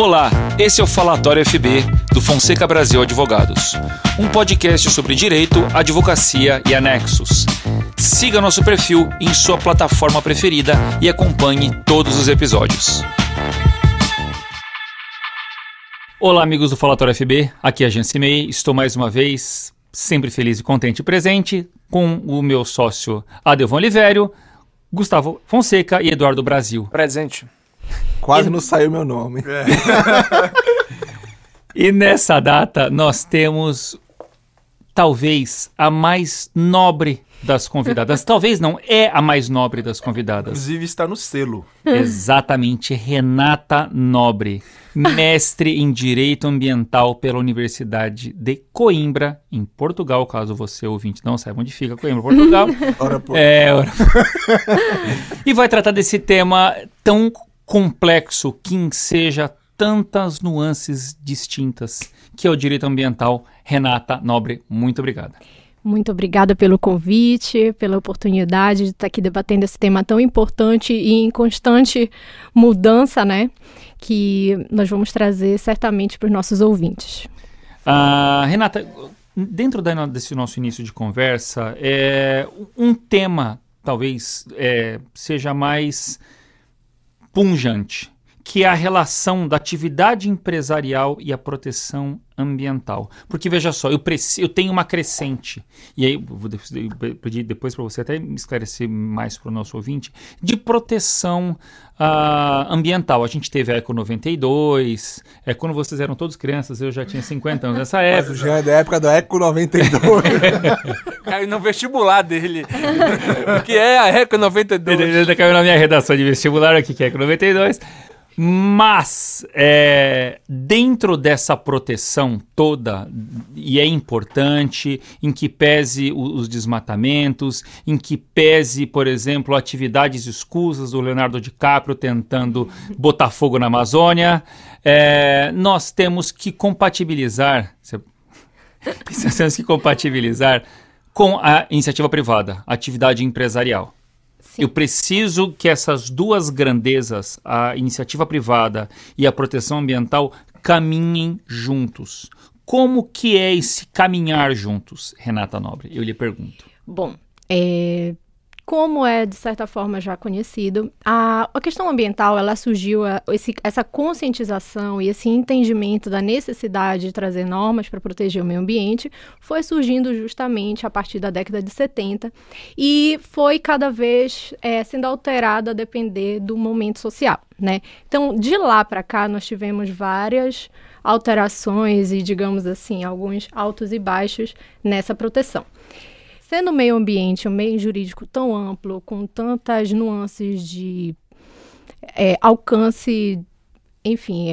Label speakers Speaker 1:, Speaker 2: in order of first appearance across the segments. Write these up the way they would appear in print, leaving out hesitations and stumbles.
Speaker 1: Olá, esse é o Falatório FB do Fonseca Brasil Advogados, um podcast sobre direito, advocacia e anexos. Siga nosso perfil em sua plataforma preferida e acompanhe todos os episódios. Olá, amigos do Falatório FB, aqui é a Jansimei, estou mais uma vez sempre feliz e contente e presente com o meu sócio Adelvan Olivério, Gustavo Fonseca e Eduardo Brasil.
Speaker 2: Presente.
Speaker 3: Quase não saiu meu nome.
Speaker 1: E nessa data nós temos talvez a mais nobre das convidadas. Talvez não, é a mais nobre das convidadas.
Speaker 2: Inclusive está no selo.
Speaker 1: Exatamente, Renata Nobre, mestre em Direito Ambiental pela Universidade de Coimbra, em Portugal, caso você, ouvinte, não saiba onde fica Coimbra, Portugal.
Speaker 3: Ora, pô.
Speaker 1: E vai tratar desse tema tão complexo que enseja tantas nuances distintas, que é o direito ambiental. Renata Nobre, muito obrigada.
Speaker 4: Muito obrigada pelo convite, pela oportunidade de estar aqui debatendo esse tema tão importante e em constante mudança, né? Que nós vamos trazer certamente para os nossos ouvintes.
Speaker 1: Renata, dentro desse nosso início de conversa, um tema talvez seja mais punjante, que é a relação da atividade empresarial e a proteção ambiental. Porque, veja só, eu tenho uma crescente, e aí vou pedir depois para você até me esclarecer mais para o nosso ouvinte, de proteção ambiental. A gente teve a Eco 92, quando vocês eram todos crianças, eu já tinha 50 anos nessa época.
Speaker 3: Mas já é da época do Eco 92.
Speaker 2: Caiu no vestibular dele. O que é a Eco 92?
Speaker 1: Ele caiu na minha redação de vestibular aqui, que é Eco 92. Mas, dentro dessa proteção toda, e é importante, em que pese os desmatamentos, em que pese, por exemplo, atividades escusas do Leonardo DiCaprio tentando botar fogo na Amazônia, nós temos que compatibilizar com a iniciativa privada, a atividade empresarial.
Speaker 4: Sim.
Speaker 1: Eu preciso que essas duas grandezas, a iniciativa privada e a proteção ambiental, caminhem juntos. Como que é esse caminhar juntos, Renata Nobre? Eu lhe pergunto.
Speaker 4: Bom, como é de certa forma já conhecido, a questão ambiental, ela surgiu, essa conscientização e esse entendimento da necessidade de trazer normas para proteger o meio ambiente foi surgindo justamente a partir da década de 70 e foi cada vez sendo alterada a depender do momento social, né? Então, de lá para cá, nós tivemos várias alterações e, digamos assim, alguns altos e baixos nessa proteção. Sendo o meio ambiente um meio jurídico tão amplo, com tantas nuances de alcance, enfim,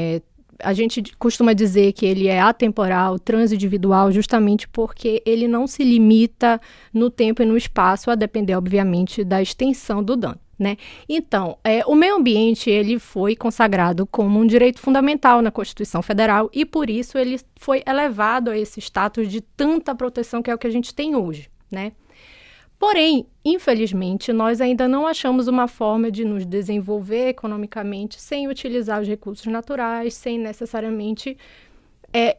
Speaker 4: a gente costuma dizer que ele é atemporal, transindividual, justamente porque ele não se limita no tempo e no espaço, a depender, obviamente, da extensão do dano, né? Então, o meio ambiente ele foi consagrado como um direito fundamental na Constituição Federal e, por isso, ele foi elevado a esse status de tanta proteção que é o que a gente tem hoje, né? Porém, infelizmente, nós ainda não achamos uma forma de nos desenvolver economicamente sem utilizar os recursos naturais, sem necessariamente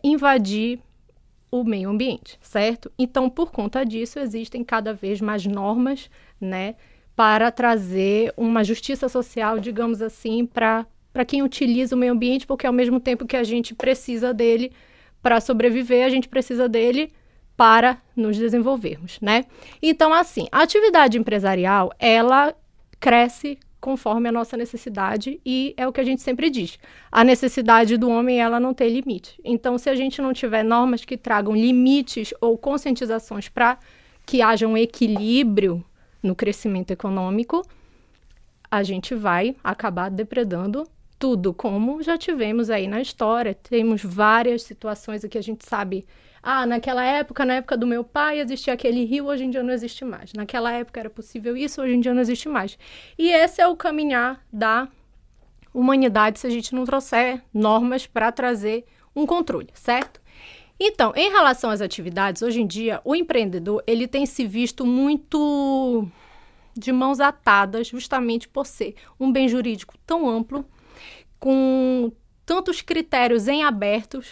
Speaker 4: invadir o meio ambiente, certo? Então, por conta disso, existem cada vez mais normas, né, para trazer uma justiça social, digamos assim, para quem utiliza o meio ambiente, porque ao mesmo tempo que a gente precisa dele para sobreviver, a gente precisa dele para nos desenvolvermos, né? Então, assim, a atividade empresarial, ela cresce conforme a nossa necessidade e é o que a gente sempre diz. A necessidade do homem, ela não tem limite. Então, se a gente não tiver normas que tragam limites ou conscientizações para que haja um equilíbrio no crescimento econômico, a gente vai acabar depredando tudo, como já tivemos aí na história. Temos várias situações em que a gente sabe, naquela época, na época do meu pai, existia aquele rio, hoje em dia não existe mais. Naquela época era possível isso, hoje em dia não existe mais. E esse é o caminhar da humanidade se a gente não trouxer normas para trazer um controle, certo? Então, em relação às atividades, hoje em dia, o empreendedor, ele tem se visto muito de mãos atadas, justamente por ser um bem jurídico tão amplo, com tantos critérios em aberto,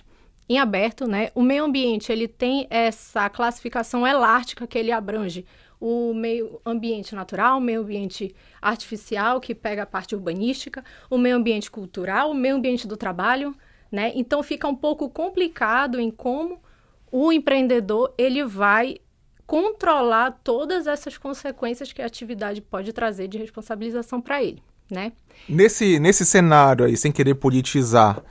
Speaker 4: né? O meio ambiente, ele tem essa classificação elástica que ele abrange o meio ambiente natural, o meio ambiente artificial, que pega a parte urbanística, o meio ambiente cultural, o meio ambiente do trabalho, né? Então, fica um pouco complicado em como o empreendedor ele vai controlar todas essas consequências que a atividade pode trazer de responsabilização para ele, né?
Speaker 3: Nesse cenário aí, sem querer politizar,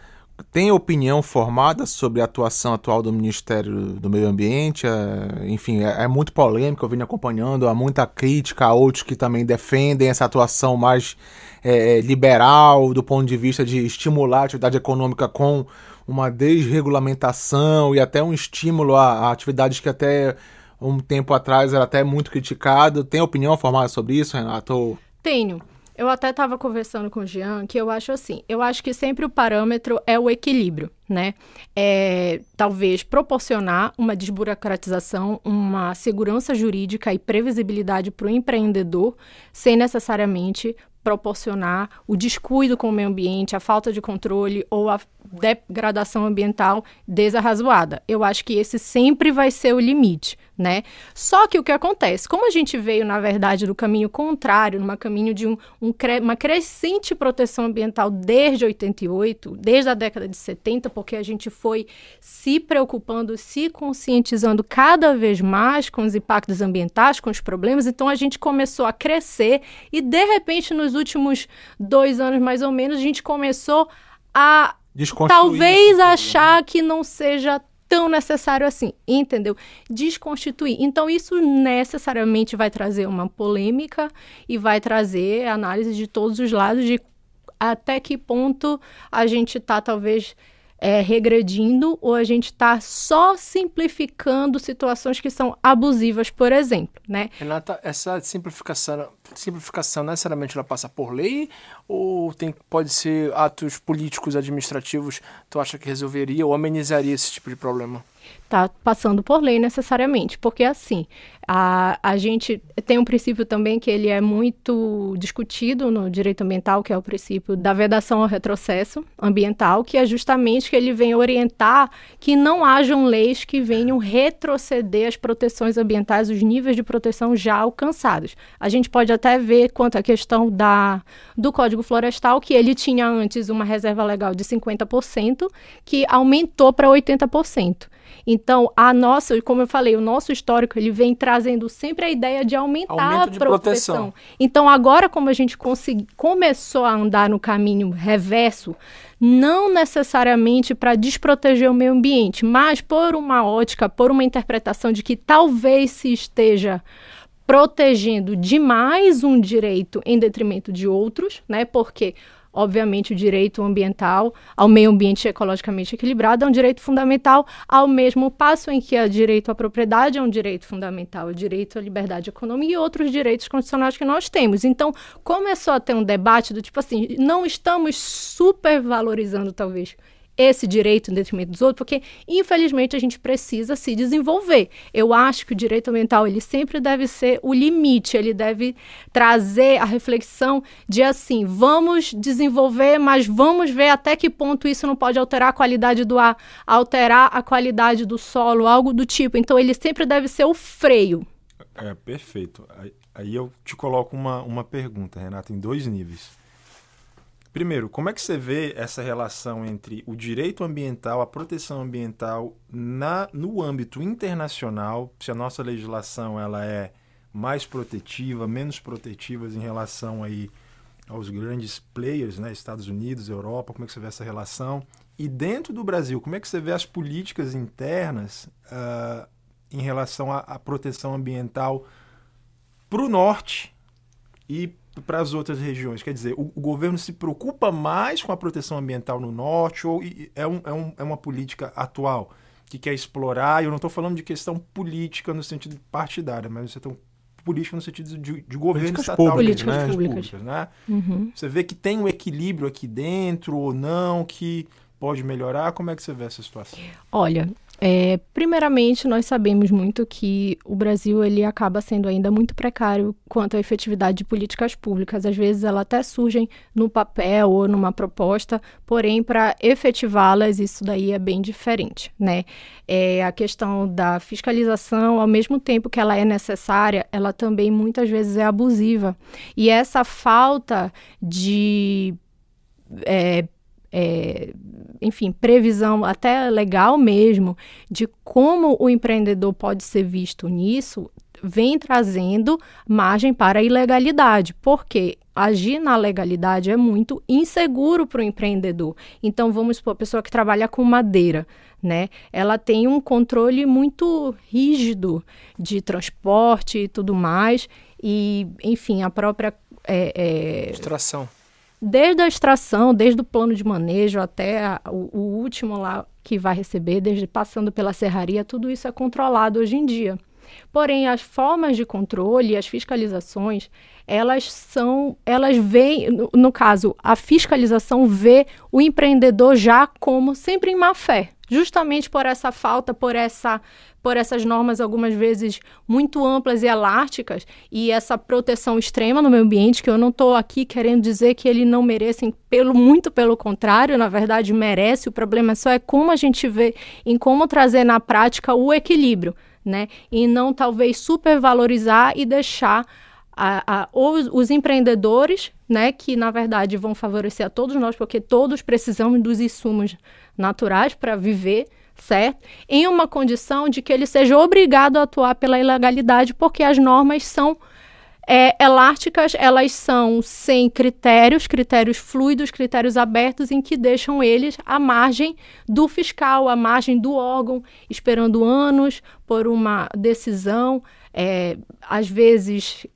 Speaker 3: tem opinião formada sobre a atuação atual do Ministério do Meio Ambiente? Enfim, é muito polêmico, eu venho acompanhando, há muita crítica, há outros que também defendem essa atuação mais liberal, do ponto de vista de estimular a atividade econômica com uma desregulamentação e até um estímulo a atividades que até um tempo atrás era até muito criticado. Tem opinião formada sobre isso, Renato?
Speaker 4: Tenho. Eu até estava conversando com o Jean, que eu acho que sempre o parâmetro é o equilíbrio, né? Talvez proporcionar uma desburocratização, uma segurança jurídica e previsibilidade para o empreendedor, sem necessariamente proporcionar o descuido com o meio ambiente, a falta de controle ou a degradação ambiental desarrazoada. Eu acho que esse sempre vai ser o limite, né? Só que o que acontece? Como a gente veio, na verdade, do caminho contrário, num caminho de uma crescente proteção ambiental desde 88, desde a década de 70, porque a gente foi se preocupando, se conscientizando cada vez mais com os impactos ambientais, com os problemas, então a gente começou a crescer e, de repente, nos últimos 2 anos, mais ou menos, a gente começou a talvez achar que não seja tão necessário assim, entendeu? Desconstituir. Então, isso necessariamente vai trazer uma polêmica e vai trazer análise de todos os lados de até que ponto a gente está, talvez, regredindo ou a gente está só simplificando situações que são abusivas, por exemplo, né?
Speaker 5: Renata, essa simplificação necessariamente ela passa por lei ou pode ser atos políticos, administrativos, tu acha que resolveria ou amenizaria esse tipo de problema?
Speaker 4: Tá passando por lei necessariamente, porque assim, a gente tem um princípio também que ele é muito discutido no direito ambiental, que é o princípio da vedação ao retrocesso ambiental, que é justamente que ele vem orientar que não hajam leis que venham retroceder as proteções ambientais, os níveis de proteção já alcançados. A gente pode até ver quanto à questão do Código Florestal, que ele tinha antes uma reserva legal de 50%, que aumentou para 80%. Então, como eu falei, o nosso histórico, ele vem trazendo sempre a ideia de aumentar a proteção. Então, agora, como a gente começou a andar no caminho reverso, não necessariamente para desproteger o meio ambiente, mas por uma ótica, por uma interpretação de que talvez se esteja protegendo demais um direito em detrimento de outros, né? Porque obviamente, o direito ambiental ao meio ambiente ecologicamente equilibrado é um direito fundamental, ao mesmo passo em que o direito à propriedade é um direito fundamental, o direito à liberdade econômica e outros direitos constitucionais que nós temos. Então, começou a ter um debate do tipo assim, não estamos supervalorizando, talvez, esse direito em detrimento dos outros, porque, infelizmente, a gente precisa se desenvolver. Eu acho que o direito ambiental, ele sempre deve ser o limite, ele deve trazer a reflexão de, assim, vamos desenvolver, mas vamos ver até que ponto isso não pode alterar a qualidade do ar, alterar a qualidade do solo, algo do tipo. Então, ele sempre deve ser o freio.
Speaker 6: Perfeito. Aí eu te coloco uma pergunta, Renata, em 2 níveis. Primeiro, como é que você vê essa relação entre o direito ambiental, a proteção ambiental no âmbito internacional, se a nossa legislação ela é mais protetiva, menos protetiva em relação aí aos grandes players, né, Estados Unidos, Europa, como é que você vê essa relação? E dentro do Brasil, como é que você vê as políticas internas em relação à proteção ambiental para o norte e para as outras regiões? Quer dizer, o governo se preocupa mais com a proteção ambiental no norte ou é uma política atual que quer explorar? Eu não estou falando de questão política no sentido partidário, mas você tem política no sentido de governo estatal.
Speaker 4: Políticas públicas.
Speaker 6: Né?
Speaker 4: Uhum.
Speaker 6: Você vê que tem um equilíbrio aqui dentro ou não, que pode melhorar? Como é que você vê essa situação?
Speaker 4: Olha, Primeiramente, nós sabemos muito que o Brasil ele acaba sendo ainda muito precário quanto à efetividade de políticas públicas. Às vezes, elas até surgem no papel ou numa proposta, porém, para efetivá-las, isso daí é bem diferente, né? A questão da fiscalização, ao mesmo tempo que ela é necessária, ela também muitas vezes é abusiva. E essa falta de enfim, previsão até legal mesmo de como o empreendedor pode ser visto nisso, vem trazendo margem para a ilegalidade, porque agir na legalidade é muito inseguro para o empreendedor. Então, vamos supor, a pessoa que trabalha com madeira, né? Ela tem um controle muito rígido de transporte e tudo mais, e, enfim, a própria
Speaker 5: Extração.
Speaker 4: Desde a extração, desde o plano de manejo até o último lá que vai receber, desde passando pela serraria, tudo isso é controlado hoje em dia. Porém, as formas de controle, as fiscalizações, elas veem, no caso, a fiscalização vê o empreendedor já como sempre em má fé, justamente por essa falta, por essas normas algumas vezes muito amplas e elásticas e essa proteção extrema no meio ambiente, que eu não estou aqui querendo dizer que ele não merecem, muito pelo contrário, na verdade merece, o problema só é como a gente vê em como trazer na prática o equilíbrio, né? E não talvez supervalorizar e deixar os empreendedores, né, que na verdade vão favorecer a todos nós, porque todos precisamos dos insumos naturais para viver, certo? Em uma condição de que ele seja obrigado a atuar pela ilegalidade, porque as normas são elásticas, elas são sem critérios fluidos, critérios abertos, em que deixam eles à margem do fiscal, à margem do órgão, esperando anos por uma decisão, às vezes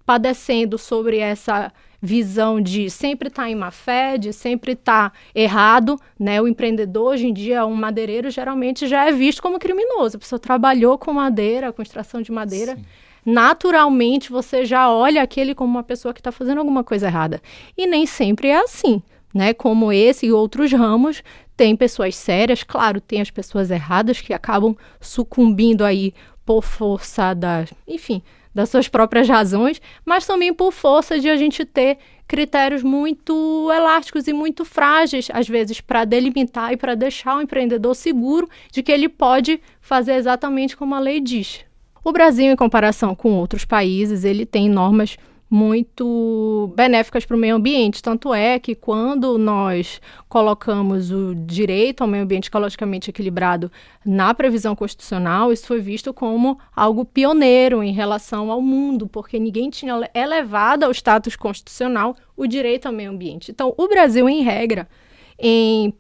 Speaker 4: padecendo sobre essa visão de sempre estar em má fé, de sempre estar errado, né? O empreendedor, hoje em dia, um madeireiro, geralmente já é visto como criminoso. A pessoa trabalhou com madeira, com extração de madeira. Sim. Naturalmente, você já olha aquele como uma pessoa que está fazendo alguma coisa errada. E nem sempre é assim, né? Como esse e outros ramos, tem pessoas sérias, claro, tem as pessoas erradas que acabam sucumbindo aí por força das suas próprias razões, mas também por força de a gente ter critérios muito elásticos e muito frágeis, às vezes, para delimitar e para deixar o empreendedor seguro de que ele pode fazer exatamente como a lei diz. O Brasil, em comparação com outros países, ele tem normas muito benéficas para o meio ambiente, tanto é que quando nós colocamos o direito ao meio ambiente ecologicamente equilibrado na previsão constitucional, isso foi visto como algo pioneiro em relação ao mundo, porque ninguém tinha elevado ao status constitucional o direito ao meio ambiente. Então, o Brasil, em regra,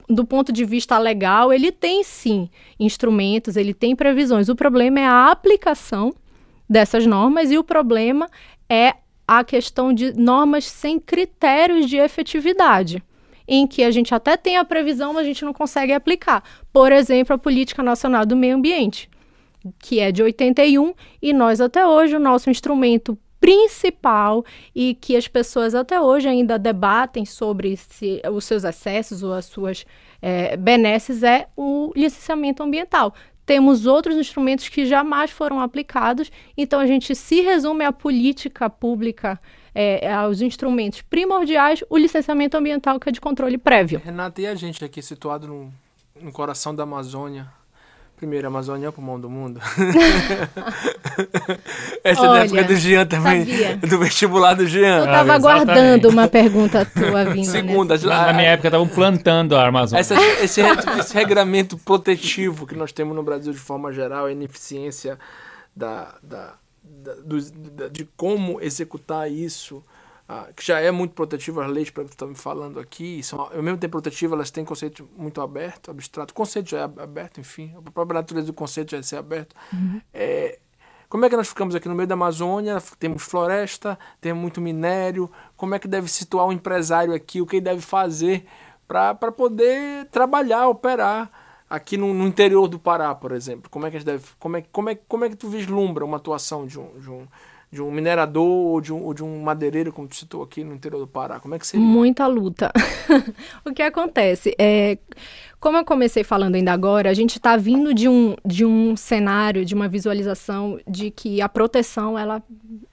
Speaker 4: do ponto de vista legal, ele tem sim instrumentos, ele tem previsões. O problema é a aplicação dessas normas e o problema é a questão de normas sem critérios de efetividade, em que a gente até tem a previsão, mas a gente não consegue aplicar. Por exemplo, a Política Nacional do Meio Ambiente, que é de 81, e nós até hoje, o nosso instrumento principal e que as pessoas até hoje ainda debatem sobre os seus excessos ou as suas benesses é o licenciamento ambiental. Temos outros instrumentos que jamais foram aplicados, então a gente se resume à política pública, aos instrumentos primordiais, o licenciamento ambiental, que é de controle prévio.
Speaker 5: Renata, e a gente aqui situado no coração da Amazônia? Primeiro, a Amazônia é o pulmão do mundo. Essa é da época do Jean também,
Speaker 4: sabia.
Speaker 5: Do vestibular do Jean.
Speaker 4: Eu estava aguardando uma pergunta tua vindo.
Speaker 5: Segunda,
Speaker 1: na minha época estavam plantando a Amazônia.
Speaker 5: Esse regramento protetivo que nós temos no Brasil de forma geral, a ineficiência de como executar isso, que já é muito protetivo, as leis que você está me falando aqui, ao mesmo tempo protetivo, elas têm conceito muito aberto, abstrato. O conceito já é aberto, enfim, a própria natureza do conceito já é ser aberto. Uhum. Como é que nós ficamos aqui no meio da Amazônia? Temos floresta, temos muito minério. Como é que deve situar o empresário aqui? O que ele deve fazer para poder trabalhar, operar aqui no interior do Pará, por exemplo? Como é que tu vislumbra uma atuação de um minerador ou de um madeireiro, como tu citou aqui no interior do Pará? Como é que seria?
Speaker 4: Muita luta. O que acontece? Como eu comecei falando ainda agora, a gente está vindo de um cenário, de uma visualização de que a proteção ela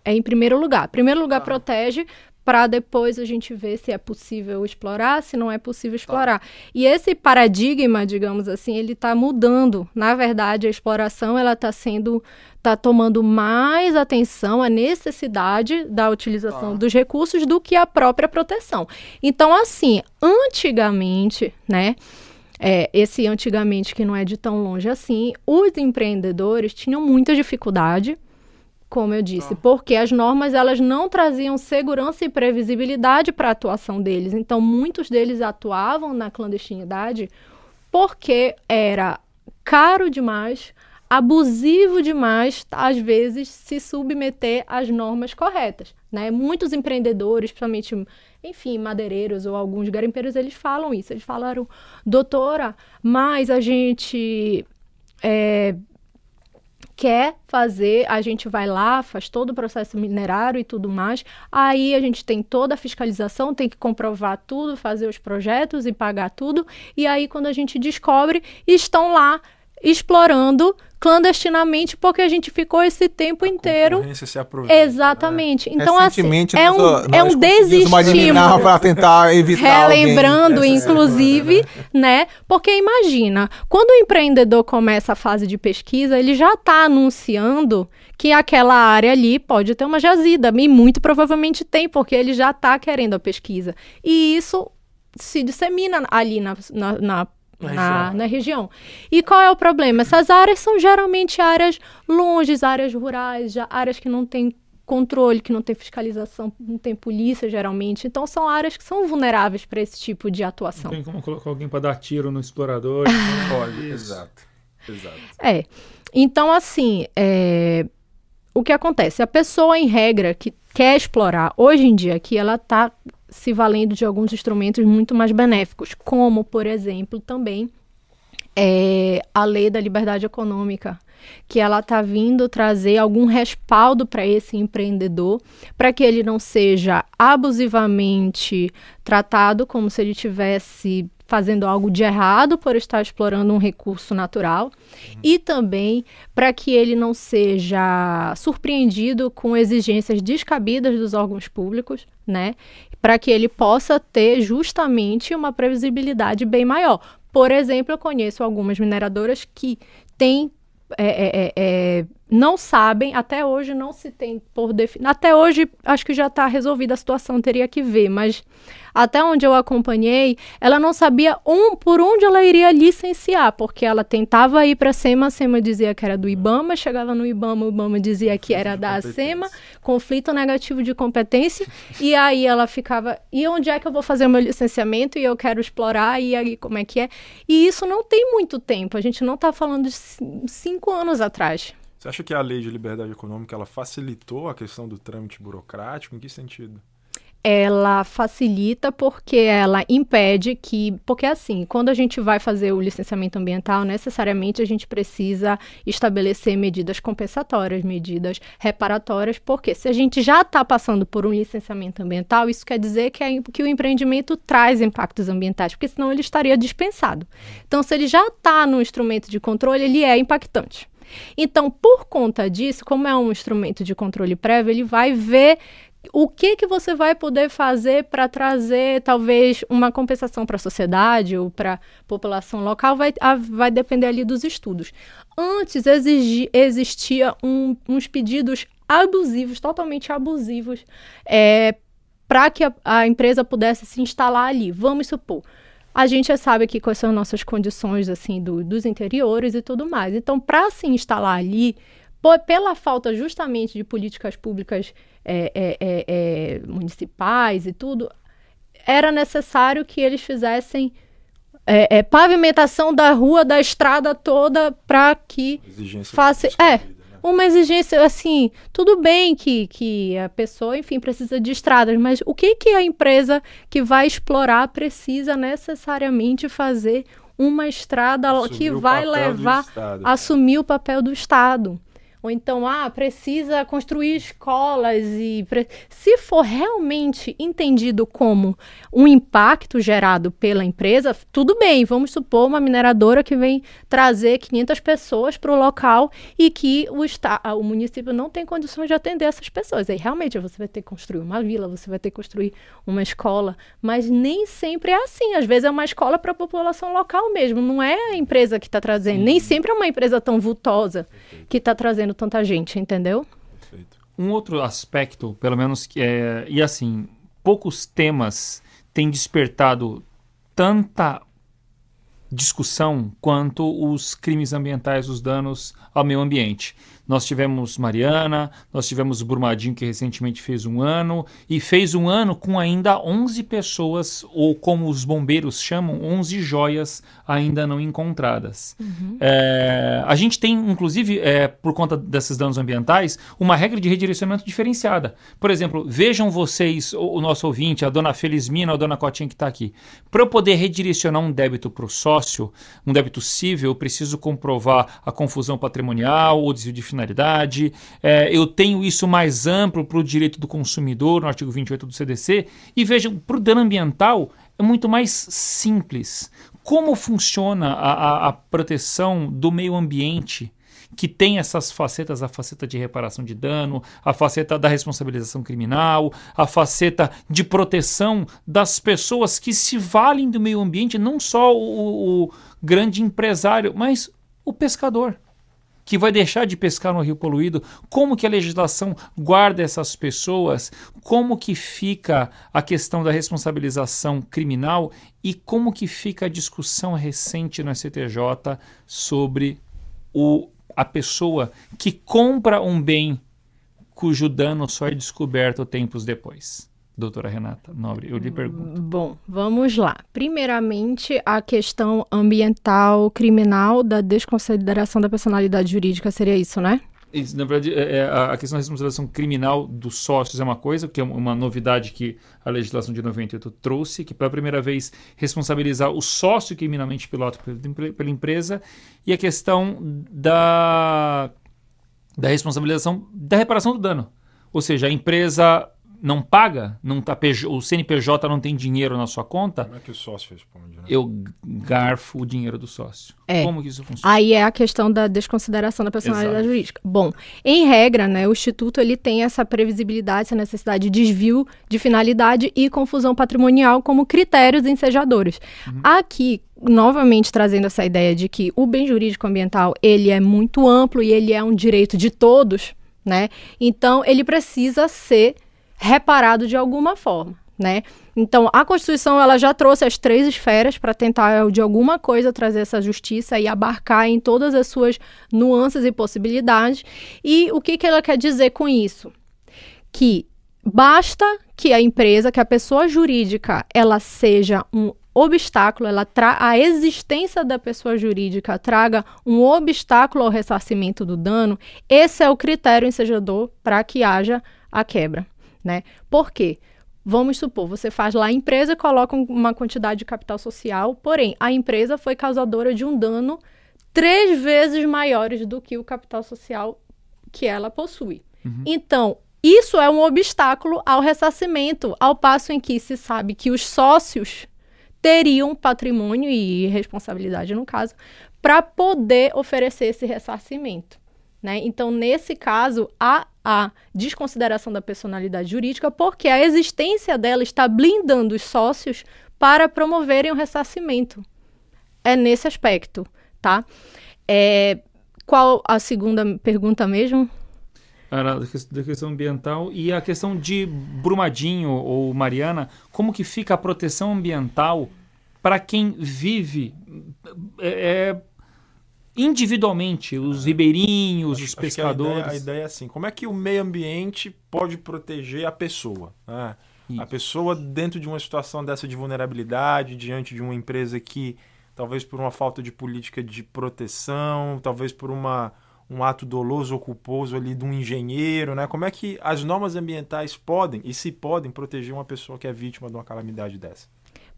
Speaker 4: é em primeiro lugar. Em primeiro lugar, protege, para depois a gente ver se é possível explorar, se não é possível explorar. E esse paradigma, digamos assim, ele está mudando. Na verdade, a exploração ela está tomando mais atenção à necessidade da utilização dos recursos do que a própria proteção. Então, assim, antigamente, né? Esse antigamente que não é de tão longe assim, os empreendedores tinham muita dificuldade, como eu disse, porque as normas elas não traziam segurança e previsibilidade para a atuação deles. Então, muitos deles atuavam na clandestinidade porque era caro demais, abusivo demais, às vezes, se submeter às normas corretas, né? Muitos empreendedores, principalmente, enfim, madeireiros ou alguns garimpeiros, eles falam isso. Eles falaram, doutora, mas a gente quer fazer, a gente vai lá, faz todo o processo minerário e tudo mais, aí a gente tem toda a fiscalização, tem que comprovar tudo, fazer os projetos e pagar tudo, e aí quando a gente descobre, estão lá explorando clandestinamente porque a gente ficou esse tempo inteiro.
Speaker 6: Se aproveita,
Speaker 4: exatamente.
Speaker 6: Né?
Speaker 4: Então, assim, é um
Speaker 3: desestímulo para tentar evitar
Speaker 4: relembrando, inclusive, né? Porque imagina, quando o empreendedor começa a fase de pesquisa, ele já está anunciando que aquela área ali pode ter uma jazida, e muito provavelmente tem, porque ele já está querendo a pesquisa. E isso se dissemina ali na região. E qual é o problema? Essas áreas são geralmente áreas longes, áreas rurais, áreas que não têm controle, que não tem fiscalização, não tem polícia geralmente. Então são áreas que são vulneráveis para esse tipo de atuação.
Speaker 1: Não tem como colocar alguém para dar tiro no explorador. Não pode.
Speaker 6: Exato.
Speaker 4: Então, assim, o que acontece? A pessoa, em regra, que quer explorar, hoje em dia aqui, ela está se valendo de alguns instrumentos muito mais benéficos, como, por exemplo, também a Lei da Liberdade Econômica, que ela está vindo trazer algum respaldo para esse empreendedor, para que ele não seja abusivamente tratado como se ele tivesse fazendo algo de errado por estar explorando um recurso natural, e também para que ele não seja surpreendido com exigências descabidas dos órgãos públicos, né? Para que ele possa ter justamente uma previsibilidade bem maior. Por exemplo, eu conheço algumas mineradoras que têm não sabem, até hoje não se tem por definição. Até hoje, acho que já está resolvida a situação, teria que ver, mas até onde eu acompanhei, ela não sabia por onde ela iria licenciar, porque ela tentava ir para a SEMA dizia que era do IBAMA, chegava no IBAMA, o IBAMA dizia que era da SEMA, conflito negativo de competência, e aí ela ficava, e onde é que eu vou fazer o meu licenciamento, e eu quero explorar, e aí como é que é? E isso não tem muito tempo, a gente não está falando de 5 anos atrás.
Speaker 6: Você acha que a Lei de Liberdade Econômica ela facilitou a questão do trâmite burocrático? Em que sentido?
Speaker 4: Ela facilita porque ela impede que... Porque assim, quando a gente vai fazer o licenciamento ambiental, necessariamente a gente precisa estabelecer medidas compensatórias, medidas reparatórias, porque se a gente já está passando por um licenciamento ambiental, isso quer dizer que o empreendimento traz impactos ambientais, porque senão ele estaria dispensado. Então, se ele já está no instrumento de controle, ele é impactante. Então, por conta disso, como é um instrumento de controle prévio, ele vai ver o que você vai poder fazer para trazer, talvez, uma compensação para a sociedade ou para a população local, vai depender ali dos estudos. Antes, existia uns pedidos abusivos, totalmente abusivos, para que a empresa pudesse se instalar ali. Vamos supor, a gente já sabe aqui quais são as nossas condições assim, dos interiores e tudo mais. Então, para se instalar ali, pela falta justamente de políticas públicas municipais e tudo, era necessário que eles fizessem pavimentação da rua, da estrada toda, para que faça... uma exigência, assim, tudo bem que a pessoa, enfim, precisa de estradas, mas o que a empresa que vai explorar precisa necessariamente fazer uma estrada que vai levar a assumir o papel do Estado? ou então, precisa construir escolas se for realmente entendido como um impacto gerado pela empresa, tudo bem, vamos supor uma mineradora que vem trazer 500 pessoas para o local e que o município não tem condições de atender essas pessoas. Aí realmente você vai ter que construir uma vila, você vai ter que construir uma escola, mas nem sempre é assim. Às vezes é uma escola para a população local mesmo, não é a empresa que está trazendo, nem sempre é uma empresa tão vultosa que está trazendo tanta gente, entendeu?
Speaker 6: Perfeito.
Speaker 1: Um outro aspecto, pelo menos, e assim, poucos temas têm despertado tanta discussão quanto os crimes ambientais, os danos ao meio ambiente. Nós tivemos Mariana, nós tivemos Brumadinho, que recentemente fez 1 ano, e fez 1 ano com ainda 11 pessoas, ou como os bombeiros chamam, 11 joias ainda não encontradas. A gente tem, inclusive, por conta desses danos ambientais, uma regra de redirecionamento diferenciada. Por exemplo, vejam vocês, o nosso ouvinte, a dona Felizmina, ou a dona Cotinha que está aqui. Para eu poder redirecionar um débito para o sócio, um débito cível, eu preciso comprovar a confusão patrimonial, o desvio de finalidade. Eu tenho isso mais amplo para o direito do consumidor, no artigo 28 do CDC. E vejam, para o dano ambiental é muito mais simples. Como funciona a proteção do meio ambiente, que tem essas facetas, a faceta de reparação de dano, a faceta da responsabilização criminal, a faceta de proteção das pessoas que se valem do meio ambiente, não só o grande empresário, mas o pescador, que vai deixar de pescar no rio poluído. Como que a legislação guarda essas pessoas? Como que fica a questão da responsabilização criminal? E como que fica a discussão recente no STJ sobre a pessoa que compra um bem cujo dano só é descoberto tempos depois? Doutora Renata Nobre, eu lhe pergunto. Bom,
Speaker 4: vamos lá. Primeiramente, a questão ambiental criminal da desconsideração da personalidade jurídica seria isso, né?
Speaker 1: Isso, na verdade, a questão da responsabilização criminal dos sócios é uma coisa, que é uma novidade que a legislação de 98 trouxe, que pela primeira vez responsabilizar o sócio criminalmente piloto pela empresa, e a questão da responsabilização da reparação do dano. Ou seja, a empresa não paga, o CNPJ não tem dinheiro na sua conta.
Speaker 6: Como é que o sócio responde, né?
Speaker 1: Eu garfo o dinheiro do sócio. Como que isso funciona?
Speaker 4: Aí é a questão da desconsideração da personalidade jurídica. Bom, em regra, né, o Instituto ele tem essa previsibilidade, essa necessidade de desvio de finalidade e confusão patrimonial como critérios ensejadores. Aqui, novamente trazendo essa ideia de que o bem jurídico ambiental ele é muito amplo e ele é um direito de todos, né? Então, ele precisa ser reparado de alguma forma, né? Então, a Constituição ela já trouxe as 3 esferas para tentar, de alguma coisa, trazer essa justiça e abarcar em todas as suas nuances e possibilidades. E o que ela quer dizer com isso? Que basta que a empresa, que a pessoa jurídica, ela seja um obstáculo, a existência da pessoa jurídica traga um obstáculo ao ressarcimento do dano. Esse é o critério ensejador para que haja a quebra, né? Por quê? Vamos supor, você faz lá a empresa e coloca uma quantidade de capital social, porém, a empresa foi causadora de um dano 3 vezes maiores do que o capital social que ela possui. Então, isso é um obstáculo ao ressarcimento, ao passo em que se sabe que os sócios teriam patrimônio e responsabilidade, no caso, para poder oferecer esse ressarcimento, né? Então, nesse caso, há a desconsideração da personalidade jurídica porque a existência dela está blindando os sócios para promoverem o ressarcimento. É nesse aspecto, tá? Qual a segunda pergunta mesmo?
Speaker 1: Da questão ambiental e a questão de Brumadinho ou Mariana, como que fica a proteção ambiental para quem vive individualmente, os ribeirinhos, os pescadores.
Speaker 6: A ideia é assim, como é que o meio ambiente pode proteger a pessoa? Né? A pessoa dentro de uma situação dessa de vulnerabilidade, diante de uma empresa que, talvez por uma falta de política de proteção, talvez por um ato doloso ou culposo ali de um engenheiro, né? Como é que as normas ambientais podem, e se podem, proteger uma pessoa que é vítima de uma calamidade dessa?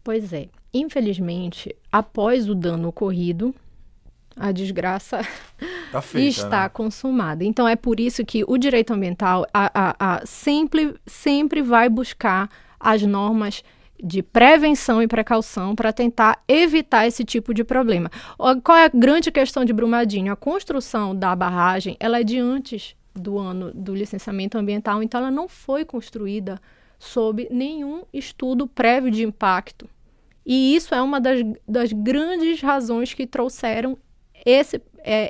Speaker 4: Pois é. Infelizmente, após o dano ocorrido, a desgraça
Speaker 6: Tá feita,
Speaker 4: está
Speaker 6: né?
Speaker 4: consumada. Então, é por isso que o direito ambiental sempre vai buscar as normas de prevenção e precaução para tentar evitar esse tipo de problema. Qual é a grande questão de Brumadinho? A construção da barragem, ela é de antes do ano do licenciamento ambiental, então ela não foi construída sob nenhum estudo prévio de impacto. E isso é uma das grandes razões que trouxeram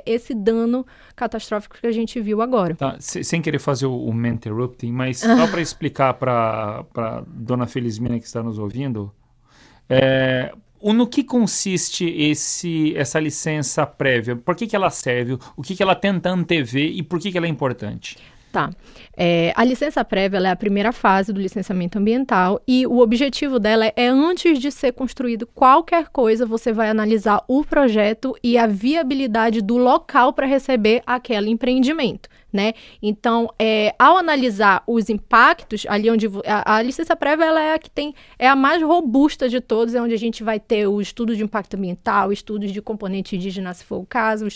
Speaker 4: esse dano catastrófico que a gente viu agora.
Speaker 1: Tá, sem querer fazer o interrupting, mas só para explicar para dona Felizmina que está nos ouvindo, no que consiste essa licença prévia? Por que ela serve? O que ela tenta antever e por que ela é importante?
Speaker 4: Tá. A licença prévia ela é a primeira fase do licenciamento ambiental e o objetivo dela é, antes de ser construído qualquer coisa, você vai analisar o projeto e a viabilidade do local para receber aquele empreendimento, né? Então, ao analisar os impactos, ali onde a licença prévia ela é a mais robusta de todas, é onde a gente vai ter o estudo de impacto ambiental, estudos de componente indígena, se for o caso,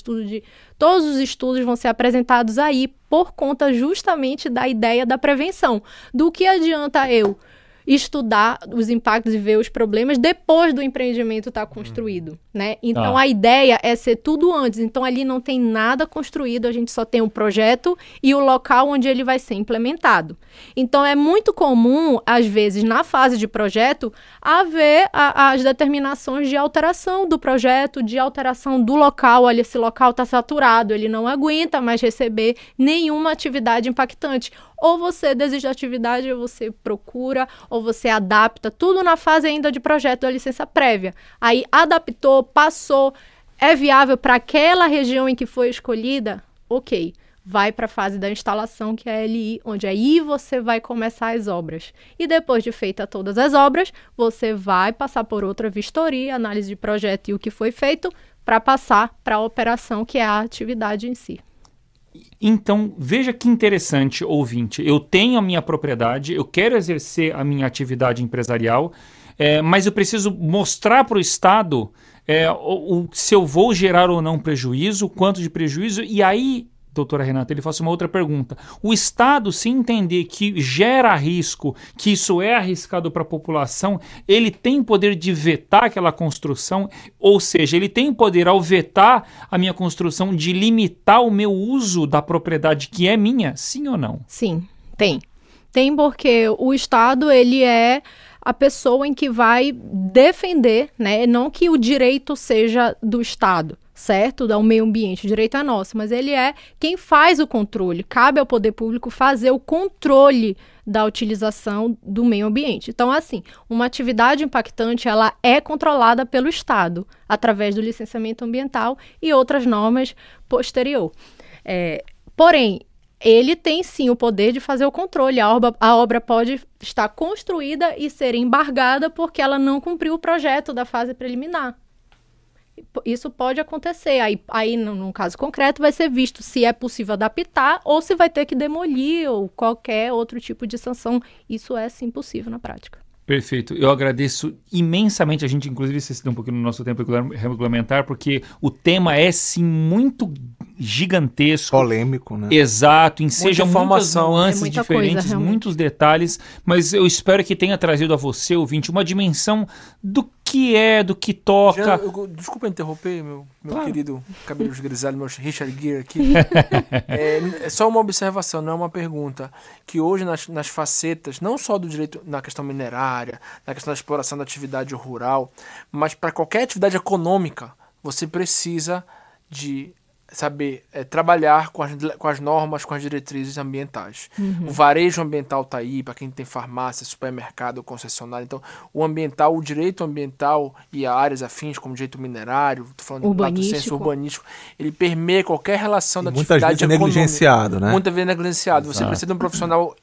Speaker 4: todos os estudos vão ser apresentados aí por conta justamente da ideia da prevenção. Do que adianta eu estudar os impactos e ver os problemas depois do empreendimento estar construído, né? Então, a ideia é ser tudo antes. Então, ali não tem nada construído, a gente só tem um projeto e o local onde ele vai ser implementado. Então, é muito comum, às vezes, na fase de projeto, haver as determinações de alteração do projeto, de alteração do local. Olha, esse local está saturado, ele não aguenta mais receber nenhuma atividade impactante. Ou você desiste da atividade, ou você procura, ou você adapta, tudo na fase ainda de projeto da licença prévia. Aí adaptou, passou, é viável para aquela região em que foi escolhida? Ok, vai para a fase da instalação, que é a LI, onde aí você vai começar as obras. E depois de feita todas as obras, você vai passar por outra vistoria, análise de projeto e o que foi feito, para passar para a operação, que é a atividade em si.
Speaker 1: Então, veja que interessante, ouvinte. Eu tenho a minha propriedade, eu quero exercer a minha atividade empresarial, mas eu preciso mostrar para o Estado se eu vou gerar ou não prejuízo, quanto de prejuízo, e aí, doutora Renata, ele faz uma outra pergunta. O Estado, se entender que gera risco, que isso é arriscado para a população, ele tem poder de vetar aquela construção, ou seja, ele tem poder, ao vetar a minha construção, de limitar o meu uso da propriedade que é minha, sim ou não?
Speaker 4: Sim, tem. Tem porque o Estado, ele é a pessoa em que vai defender, né? Não que o direito seja do Estado, certo? Ao meio ambiente, o direito é nosso, mas ele é quem faz o controle. Cabe ao poder público fazer o controle da utilização do meio ambiente. Então, assim, uma atividade impactante, ela é controlada pelo Estado, através do licenciamento ambiental e outras normas posterior. Porém, ele tem sim o poder de fazer o controle. A obra pode estar construída e ser embargada porque ela não cumpriu o projeto da fase preliminar. Isso pode acontecer. Aí, num caso concreto, vai ser visto se é possível adaptar ou se vai ter que demolir ou qualquer outro tipo de sanção. Isso é, sim, possível na prática.
Speaker 1: Perfeito. Eu agradeço imensamente. A gente, inclusive, se excedeu um pouquinho no nosso tempo regulamentar, porque o tema é, sim, muito gigantesco.
Speaker 3: Polêmico, né?
Speaker 1: Exato. Enseja muitas
Speaker 5: informação.
Speaker 1: nuances
Speaker 4: muita
Speaker 1: diferentes,
Speaker 4: coisa,
Speaker 1: muitos detalhes, mas eu espero que tenha trazido a você, ouvinte, uma dimensão do que toca.
Speaker 5: Desculpa interromper, meu
Speaker 1: Claro.
Speaker 5: querido cabelos grisalhos, meu Richard Gere aqui. É só uma observação, não é uma pergunta. Que hoje nas facetas, não só do direito na questão minerária, na questão da exploração da atividade rural, mas para qualquer atividade econômica, você precisa de saber trabalhar com as normas, com as diretrizes ambientais. O varejo ambiental está aí, para quem tem farmácia, supermercado, concessionário. Então, o direito ambiental e áreas afins, como direito minerário, estou falando do senso urbanístico, ele permeia qualquer relação da
Speaker 3: Muitas
Speaker 5: atividade
Speaker 3: vezes é
Speaker 5: econômica.
Speaker 3: negligenciado, né?
Speaker 5: Muitas vezes é negligenciado. Você
Speaker 3: Exato.
Speaker 5: precisa de um profissional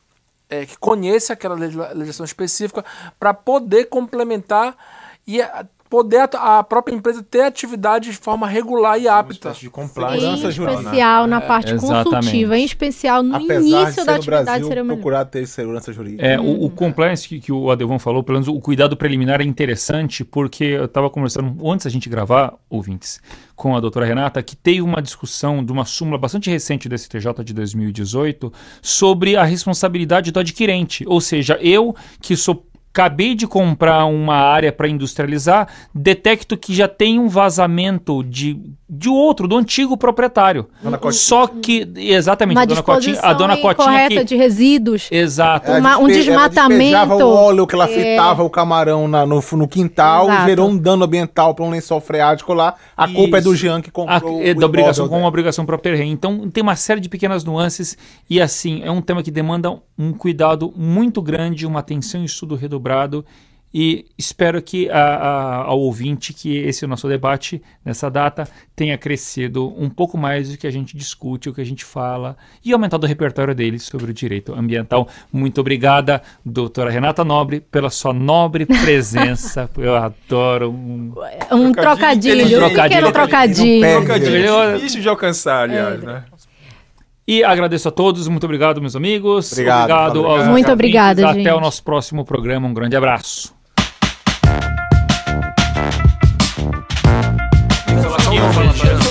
Speaker 5: que conheça aquela legislação específica para poder complementar e poder a própria empresa ter atividade de forma regular e apta.
Speaker 6: De
Speaker 4: Em
Speaker 6: compliance
Speaker 4: especial na parte
Speaker 1: Exatamente.
Speaker 4: consultiva, em especial no
Speaker 3: Apesar de
Speaker 4: início
Speaker 3: ser
Speaker 4: da
Speaker 3: no
Speaker 4: atividade
Speaker 3: Brasil,
Speaker 4: cerimonial.
Speaker 3: procurar ter segurança jurídica.
Speaker 1: O compliance que o Adevon falou, pelo menos o cuidado preliminar é interessante, porque eu estava conversando, antes da gente gravar, ouvintes, com a doutora Renata, que teve uma discussão de uma súmula bastante recente do STJ de 2018 sobre a responsabilidade do adquirente. Ou seja, eu que acabei de comprar uma área para industrializar, detecto que já tem um vazamento do antigo proprietário. Só que, exatamente,
Speaker 4: Uma
Speaker 1: a dona Cotinha
Speaker 4: incorreta
Speaker 1: que...
Speaker 4: de resíduos.
Speaker 1: Exato.
Speaker 4: Um desmatamento.
Speaker 3: Ela despejava o óleo que ela fritava o camarão no quintal,
Speaker 4: Exato.
Speaker 3: gerou um dano ambiental para um lençol freático lá. A culpa é do Jean que comprou
Speaker 1: É
Speaker 3: o
Speaker 1: da obrigação
Speaker 3: imóvel
Speaker 1: com uma obrigação própria terreno. Então tem uma série de pequenas nuances e assim, é um tema que demanda um cuidado muito grande, uma atenção e estudo redobrado e espero que ao ouvinte que esse nosso debate nessa data tenha crescido um pouco mais do que a gente discute, o que a gente fala e aumentado o repertório deles sobre o direito ambiental. Muito obrigada, doutora Renata Nobre, pela sua nobre presença. Eu adoro
Speaker 4: Um trocadilho. Um pequeno trocadilho.
Speaker 6: Trocadilho difícil de alcançar, aliás, né?
Speaker 1: E agradeço a todos, muito obrigado, meus amigos.
Speaker 3: Obrigado,
Speaker 1: aos
Speaker 3: obrigado.
Speaker 1: nossos
Speaker 4: Muito obrigada,
Speaker 1: ouvintes. Até
Speaker 4: gente.
Speaker 1: o nosso próximo programa. Um grande abraço.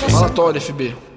Speaker 5: Falatório, FB.